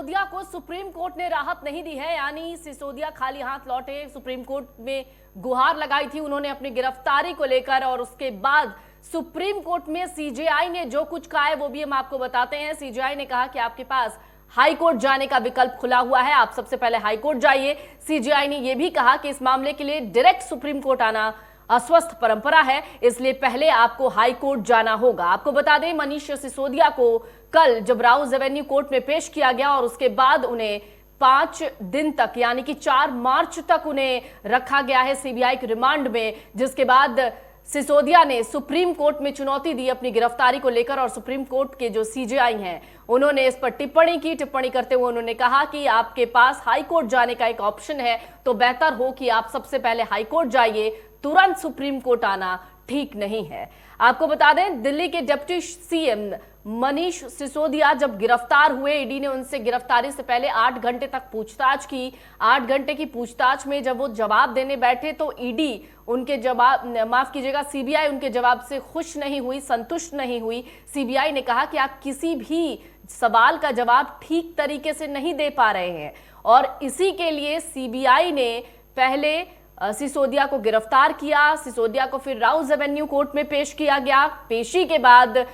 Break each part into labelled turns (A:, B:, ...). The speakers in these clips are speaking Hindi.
A: सिसोदिया को सुप्रीम कोर्ट ने राहत नहीं दी है, यानी सिसोदिया खाली हाथ लौटे। सुप्रीम कोर्ट में गुहार लगाई थी उन्होंने अपनी गिरफ्तारी को लेकर, और उसके बाद सुप्रीम कोर्ट में सीजेआई ने जो कुछ कहा है वो भी हम आपको बताते हैं। सीजेआई ने कहा कि आपके पास हाई कोर्ट जाने का विकल्प खुला हुआ है, आप सबसे पहले हाई कोर्ट जाइए। सीजेआई ने यह भी कहा कि इस मामले के लिए डायरेक्ट सुप्रीम कोर्ट आना अस्वस्थ परंपरा है, इसलिए पहले आपको हाई कोर्ट जाना होगा। आपको बता दें, मनीष सिसोदिया को कल जब राउज एवेन्यू कोर्ट में पेश किया गया और उसके बाद उन्हें 5 दिन तक यानी कि 4 मार्च तक उन्हें रखा गया है सीबीआई के रिमांड में, जिसके बाद सिसोदिया ने सुप्रीम कोर्ट में चुनौती दी अपनी गिरफ्तारी को लेकर। और सुप्रीम कोर्ट के जो सीजेआई हैं उन्होंने इस पर टिप्पणी करते हुए उन्होंने कहा कि आपके पास हाई कोर्ट जाने का एक ऑप्शन है, तो बेहतर हो कि आप सबसे पहले हाई कोर्ट जाइए, तुरंत सुप्रीम कोर्ट आना ठीक नहीं है। आपको बता दें, दिल्ली के डिप्टी सीएम मनीष सिसोदिया जब गिरफ्तार हुए, ईडी ने उनसे गिरफ्तारी से पहले 8 घंटे तक पूछताछ की। 8 घंटे की पूछताछ में जब वो जवाब देने बैठे तो ईडी उनके जवाब, माफ कीजिएगा, सीबीआई उनके जवाब से खुश नहीं हुई, संतुष्ट नहीं हुई। सीबीआई ने कहा कि आप किसी भी सवाल का जवाब ठीक तरीके से नहीं दे पा रहे हैं, और इसी के लिए सीबीआई ने पहले सिसोदिया को गिरफ्तार किया। सिसोदिया को फिर राउज एवेन्यू कोर्ट में पेश किया गया। पेशी के बाद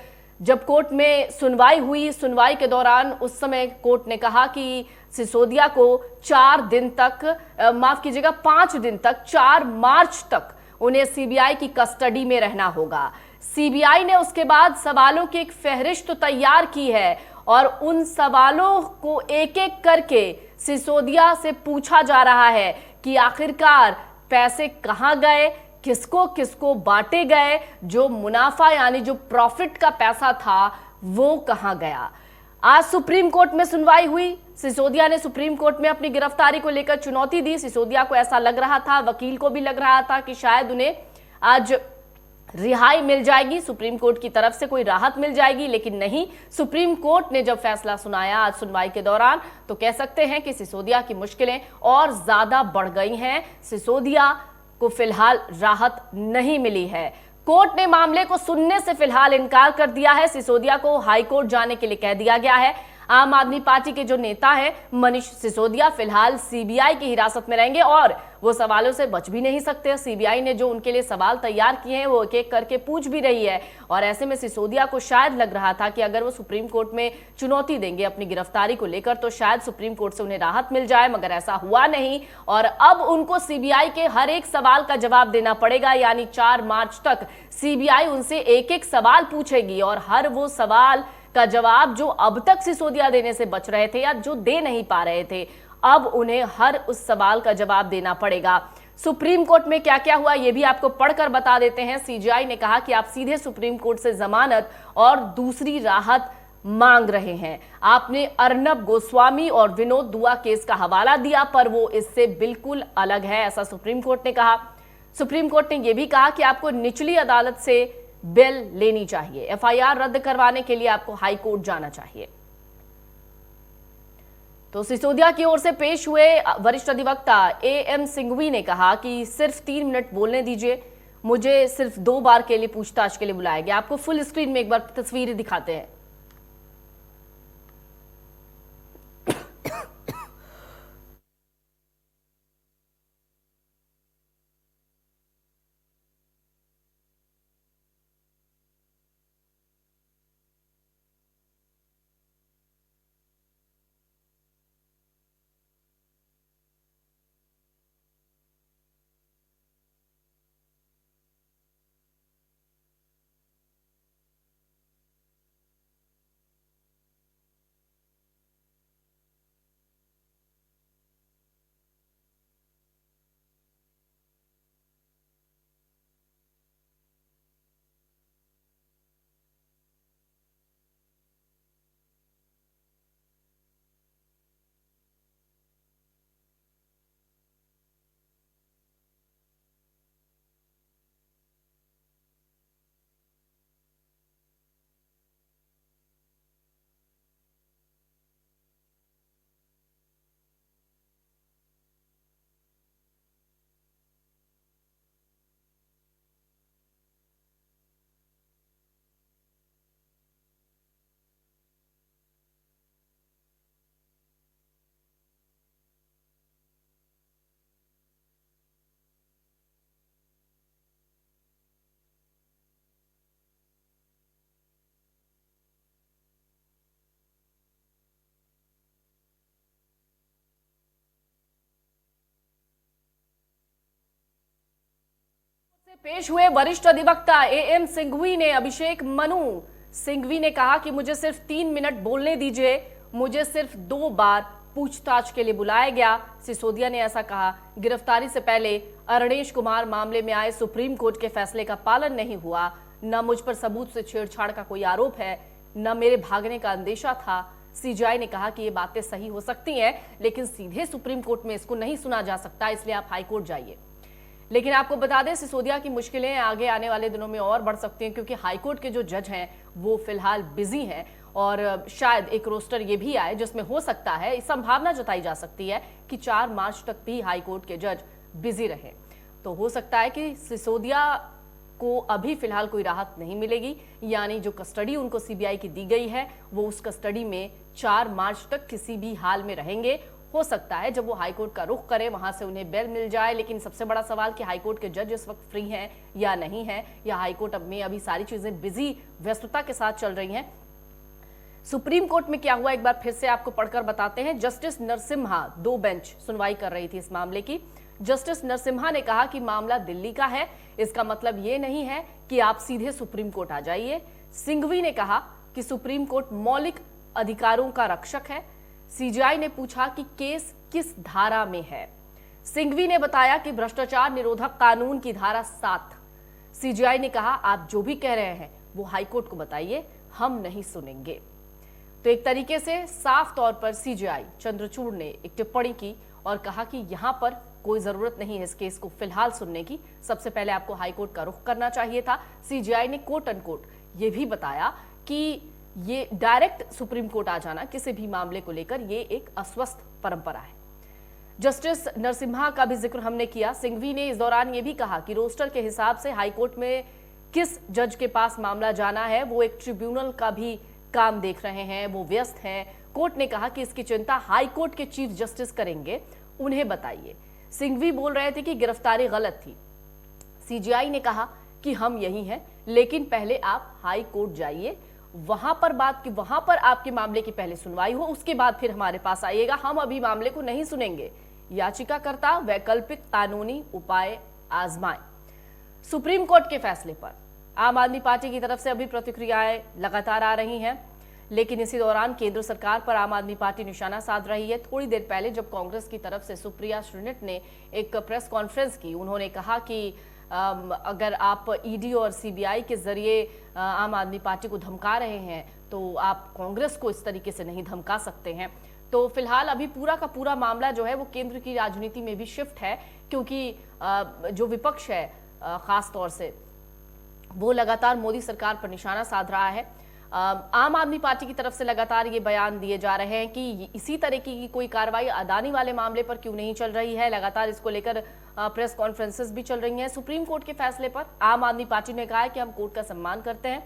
A: जब कोर्ट में सुनवाई हुई, सुनवाई के दौरान उस समय कोर्ट ने कहा कि सिसोदिया को 4 दिन तक, माफ कीजिएगा 5 दिन तक, 4 मार्च तक उन्हें सीबीआई की कस्टडी में रहना होगा। सीबीआई ने उसके बाद सवालों की एक फहरिस्त तैयार की है, और उन सवालों को एक एक करके सिसोदिया से पूछा जा रहा है कि आखिरकार पैसे कहां गए, किसको किसको बांटे गए, जो मुनाफा यानी जो प्रॉफिट का पैसा था वो कहां गया। आज सुप्रीम कोर्ट में सुनवाई हुई। सिसोदिया ने सुप्रीम कोर्ट में अपनी गिरफ्तारी को लेकर चुनौती दी। सिसोदिया को ऐसा लग रहा था, वकील को भी लग रहा था कि शायद उन्हें आज रिहाई मिल जाएगी, सुप्रीम कोर्ट की तरफ से कोई राहत मिल जाएगी, लेकिन नहीं। सुप्रीम कोर्ट ने जब फैसला सुनाया आज सुनवाई के दौरान, तो कह सकते हैं कि सिसोदिया की मुश्किलें और ज्यादा बढ़ गई हैं। सिसोदिया को फिलहाल राहत नहीं मिली है। कोर्ट ने मामले को सुनने से फिलहाल इनकार कर दिया है। सिसोदिया को हाई कोर्ट जाने के लिए कह दिया गया है। आम आदमी पार्टी के जो नेता है मनीष सिसोदिया फिलहाल सीबीआई की हिरासत में रहेंगे, और वो सवालों से बच भी नहीं सकते। सीबीआई ने जो उनके लिए सवाल तैयार किए हैं वो एक एक करके पूछ भी रही है, और ऐसे में सिसोदिया को शायद लग रहा था कि अगर वो सुप्रीम कोर्ट में चुनौती देंगे अपनी गिरफ्तारी को लेकर तो शायद सुप्रीम कोर्ट से उन्हें राहत मिल जाए, मगर ऐसा हुआ नहीं। और अब उनको सीबीआई के हर एक सवाल का जवाब देना पड़ेगा, यानी 4 मार्च तक सीबीआई उनसे एक एक सवाल पूछेगी, और हर वो सवाल का जवाब जो अब तक सिसोदिया देने से बच रहे थे या जो दे नहीं पा रहे थे, अब उन्हें हर उस सवाल का जवाब देना पड़ेगा। सुप्रीम कोर्ट में क्या क्या हुआ ये भी आपको पढ़कर बता देते हैं। सीजेआई ने कहा कि आप सीधे सुप्रीम कोर्ट से जमानत और दूसरी राहत मांग रहे हैं। आपने अर्नब गोस्वामी और विनोद दुआ केस का हवाला दिया, पर वो इससे बिल्कुल अलग है, ऐसा सुप्रीम कोर्ट ने कहा। सुप्रीम कोर्ट ने यह भी कहा कि आपको निचली अदालत से बेल लेनी चाहिए, एफआईआर रद्द करवाने के लिए आपको हाई कोर्ट जाना चाहिए। तो सिसोदिया की ओर से पेश हुए वरिष्ठ अधिवक्ता एएम सिंघवी ने कहा कि सिर्फ 3 मिनट बोलने दीजिए, मुझे सिर्फ 2 बार के लिए पूछताछ के लिए बुलाया गया। आपको फुल स्क्रीन में एक बार तस्वीरें दिखाते हैं। पेश हुए वरिष्ठ अधिवक्ता एएम सिंघवी ने अभिषेक मनु सिंघवी ने कहा कि मुझे सिर्फ 3 मिनट बोलने दीजिए, मुझे सिर्फ 2 बार पूछताछ के लिए बुलाया गया। सिसोदिया ने ऐसा कहा। गिरफ्तारी से पहले अरणेश कुमार मामले में आए सुप्रीम कोर्ट के फैसले का पालन नहीं हुआ, न मुझ पर सबूत से छेड़छाड़ का कोई आरोप है, न मेरे भागने का अंदेशा था। सीजेआई ने कहा कि ये बातें सही हो सकती हैं, लेकिन सीधे सुप्रीम कोर्ट में इसको नहीं सुना जा सकता, इसलिए आप हाईकोर्ट जाइए। लेकिन आपको बता दें, सिसोदिया की मुश्किलें आगे आने वाले दिनों में और बढ़ सकती हैं, क्योंकि हाईकोर्ट के जो जज हैं वो फिलहाल बिजी हैं और शायद एक रोस्टर ये भी आए जिसमें हो सकता है, इस संभावना जताई जा सकती है कि 4 मार्च तक भी हाईकोर्ट के जज बिजी रहे। तो हो सकता है कि सिसोदिया को अभी फिलहाल कोई राहत नहीं मिलेगी, यानी जो कस्टडी उनको सीबीआई की दी गई है वो उस कस्टडी में 4 मार्च तक किसी भी हाल में रहेंगे। हो सकता है जब वो हाईकोर्ट का रुख करें वहां से उन्हें बेल मिल जाए, लेकिन सबसे बड़ा सवाल कि हाईकोर्ट के जज इस वक्त फ्री हैं या नहीं है, या हाईकोर्ट में अभी सारी चीजें बिजी व्यस्तता के साथ चल रही हैं। सुप्रीम कोर्ट में क्या हुआ एक बार फिर से आपको पढ़कर बताते हैं। जस्टिस नरसिम्हा 2 बेंच सुनवाई कर रही थी इस मामले की। जस्टिस नरसिम्हा ने कहा कि मामला दिल्ली का है, इसका मतलब ये नहीं है कि आप सीधे सुप्रीम कोर्ट आ जाइए। सिंघवी ने कहा कि सुप्रीम कोर्ट मौलिक अधिकारों का रक्षक है। सीजेआई ने पूछा कि केस किस धारा में है। सिंघवी ने बताया कि भ्रष्टाचार निरोधक कानून की धारा 7। सीजेआई ने कहा आप जो भी कह रहे हैं वो हाईकोर्ट को बताइए, हम नहीं सुनेंगे। तो एक तरीके से साफ तौर पर सीजेआई चंद्रचूड़ ने एक टिप्पणी की और कहा कि यहां पर कोई जरूरत नहीं है इस केस को फिलहाल सुनने की, सबसे पहले आपको हाईकोर्ट का रुख करना चाहिए था। सीजेआई ने कोट अनकोट ये भी बताया कि ये डायरेक्ट सुप्रीम कोर्ट आ जाना किसी भी मामले को लेकर ये एक अस्वस्थ परंपरा है। जस्टिस नरसिम्हा का भी जिक्र हमने किया। सिंघवी ने इस दौरान ये भी कहा कि रोस्टर के हिसाब से हाईकोर्ट में किस जज के पास मामला जाना है वो एक ट्रिब्यूनल का भी काम देख रहे हैं, वो व्यस्त हैं। कोर्ट ने कहा कि इसकी चिंता हाईकोर्ट के चीफ जस्टिस करेंगे, उन्हें बताइए। सिंघवी बोल रहे थे कि गिरफ्तारी गलत थी। सीजेआई ने कहा कि हम यही हैं, लेकिन पहले आप हाई कोर्ट जाइए, वहां पर बात की, वहां पर आपके मामले की पहले सुनवाई हो, उसके बाद फिर हमारे पास आइएगा, हम अभी मामले को नहीं सुनेंगे। याचिकाकर्ता वैकल्पिक कानूनी उपाय आजमाएं। सुप्रीम कोर्ट के फैसले पर आम आदमी पार्टी की तरफ से अभी प्रतिक्रियाएं लगातार आ रही हैं, लेकिन इसी दौरान केंद्र सरकार पर आम आदमी पार्टी निशाना साध रही है। थोड़ी देर पहले जब कांग्रेस की तरफ से सुप्रिया श्रीनित ने एक प्रेस कॉन्फ्रेंस की, उन्होंने कहा कि अगर आप ईडी और सीबीआई के जरिए आम आदमी पार्टी को धमका रहे हैं तो आप कांग्रेस को इस तरीके से नहीं धमका सकते हैं। तो फिलहाल अभी पूरा का पूरा मामला जो है वो केंद्र की राजनीति में भी शिफ्ट है, क्योंकि जो विपक्ष है खास तौर से वो लगातार मोदी सरकार पर निशाना साध रहा है। आम आदमी पार्टी की तरफ से लगातार ये बयान दिए जा रहे हैं कि इसी तरीके की कोई कार्रवाई अदानी वाले मामले पर क्यों नहीं चल रही है। लगातार इसको लेकर प्रेस कॉन्फ्रेंसेस भी चल रही हैं। सुप्रीम कोर्ट के फैसले पर आम आदमी पार्टी ने कहा है कि हम कोर्ट का सम्मान करते हैं,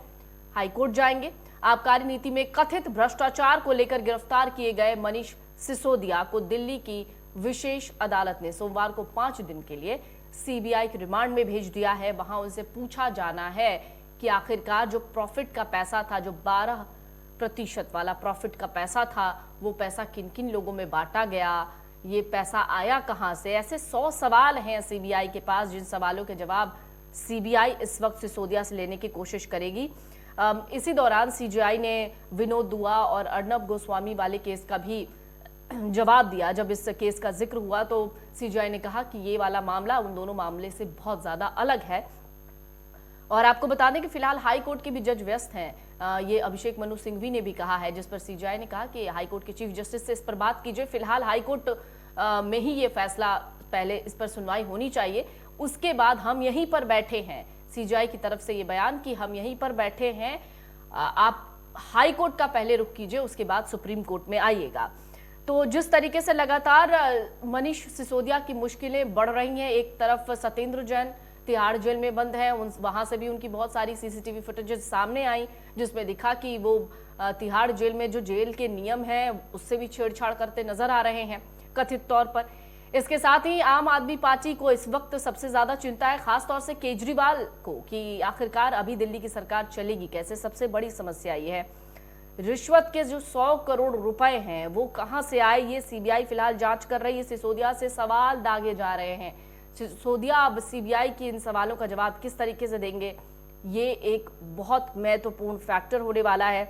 A: हाईकोर्ट जाएंगे। आबकारी नीति में कथित भ्रष्टाचार को लेकर गिरफ्तार किए गए मनीष सिसोदिया को दिल्ली की विशेष अदालत ने सोमवार को 5 दिन के लिए सीबीआई के रिमांड में भेज दिया है। वहां उनसे पूछा जाना है कि आखिरकार जो प्रॉफिट का पैसा था, जो 12% वाला प्रॉफिट का पैसा था, वो पैसा किन किन लोगों में बांटा गया, ये पैसा आया कहां से। ऐसे 100 सवाल हैं सीबीआई के पास, जिन सवालों के जवाब सीबीआई इस वक्त सिसोदिया से लेने की कोशिश करेगी। इसी दौरान सीजेआई ने विनोद दुआ और अर्नब गोस्वामी वाले केस का भी जवाब दिया। जब इस केस का जिक्र हुआ तो सीजेआई ने कहा कि ये वाला मामला उन दोनों मामले से बहुत ज्यादा अलग है। और आपको बता दें कि फिलहाल हाई कोर्ट के भी जज व्यस्त हैं। ये अभिषेक मनु सिंघवी ने भी कहा है, जिस पर सीजेआई ने कहा कि हाई कोर्ट के चीफ जस्टिस से इस पर बात कीजिए। फिलहाल हाई कोर्ट में ही ये फैसला, पहले इस पर सुनवाई होनी चाहिए, उसके बाद हम यहीं पर बैठे हैं। सीजेआई की तरफ से ये बयान कि हम यहीं पर बैठे हैं, आप हाई कोर्ट का पहले रुख कीजिए, उसके बाद सुप्रीम कोर्ट में आइएगा। तो जिस तरीके से लगातार मनीष सिसोदिया की मुश्किलें बढ़ रही हैं, एक तरफ सत्येंद्र जैन तिहाड़ जेल में बंद है, वहां से भी उनकी बहुत सारी सीसीटीवी फुटेजेस सामने आई, जिसमें दिखा कि वो तिहाड़ जेल में जो जेल के नियम हैं उससे भी छेड़छाड़ करते नजर आ रहे हैं कथित तौर पर। इसके साथ ही आम आदमी पार्टी को इस वक्त सबसे ज्यादा चिंता है खासतौर से केजरीवाल को कि आखिरकार अभी दिल्ली की सरकार चलेगी कैसे। सबसे बड़ी समस्या ये है रिश्वत के जो 100 करोड़ रुपए हैं वो कहां से आए, ये सीबीआई फिलहाल जांच कर रही है। सिसोदिया से सवाल दागे जा रहे हैं। सिसोदिया अब सीबीआई की इन सवालों का जवाब किस तरीके से देंगे, ये एक बहुत महत्वपूर्ण फैक्टर होने वाला है।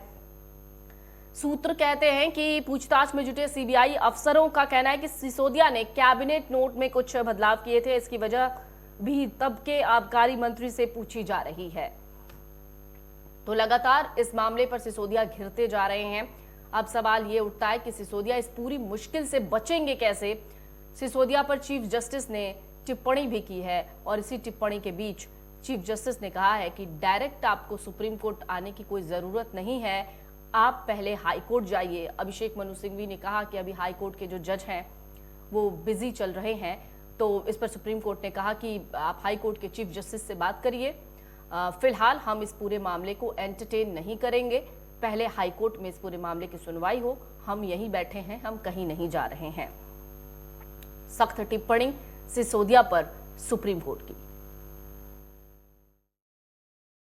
A: सूत्र कहते हैं कि पूछताछ में जुटे सीबीआई अफसरों का कहना है कि सिसोदिया ने कैबिनेट नोट में कुछ बदलाव किए थे, इसकी वजह भी तब के आबकारी मंत्री से पूछी जा रही है। तो लगातार इस मामले पर सिसोदिया घिरते जा रहे हैं। अब सवाल ये उठता है कि सिसोदिया इस पूरी मुश्किल से बचेंगे कैसे। सिसोदिया पर चीफ जस्टिस ने टिप्पणी भी की है और इसी टिप्पणी के बीच चीफ जस्टिस ने कहा है कि डायरेक्ट आपको सुप्रीम कोर्ट आने की कोई जरूरत नहीं है, आप पहले हाई कोर्ट जाइए। अभिषेक मनु सिंघवी ने कहा कि अभी हाई कोर्ट के जो जज हैं वो बिजी चल रहे हैं, तो इस पर सुप्रीम कोर्ट ने कहा कि आप हाई कोर्ट के चीफ जस्टिस से बात करिए। फिलहाल हम इस पूरे मामले को एंटरटेन नहीं करेंगे, पहले हाई कोर्ट में इस पूरे मामले की सुनवाई हो, हम यहीं बैठे हैं, हम कहीं नहीं जा रहे हैं। सख्त टिप्पणी सिसोदिया पर सुप्रीम कोर्ट की।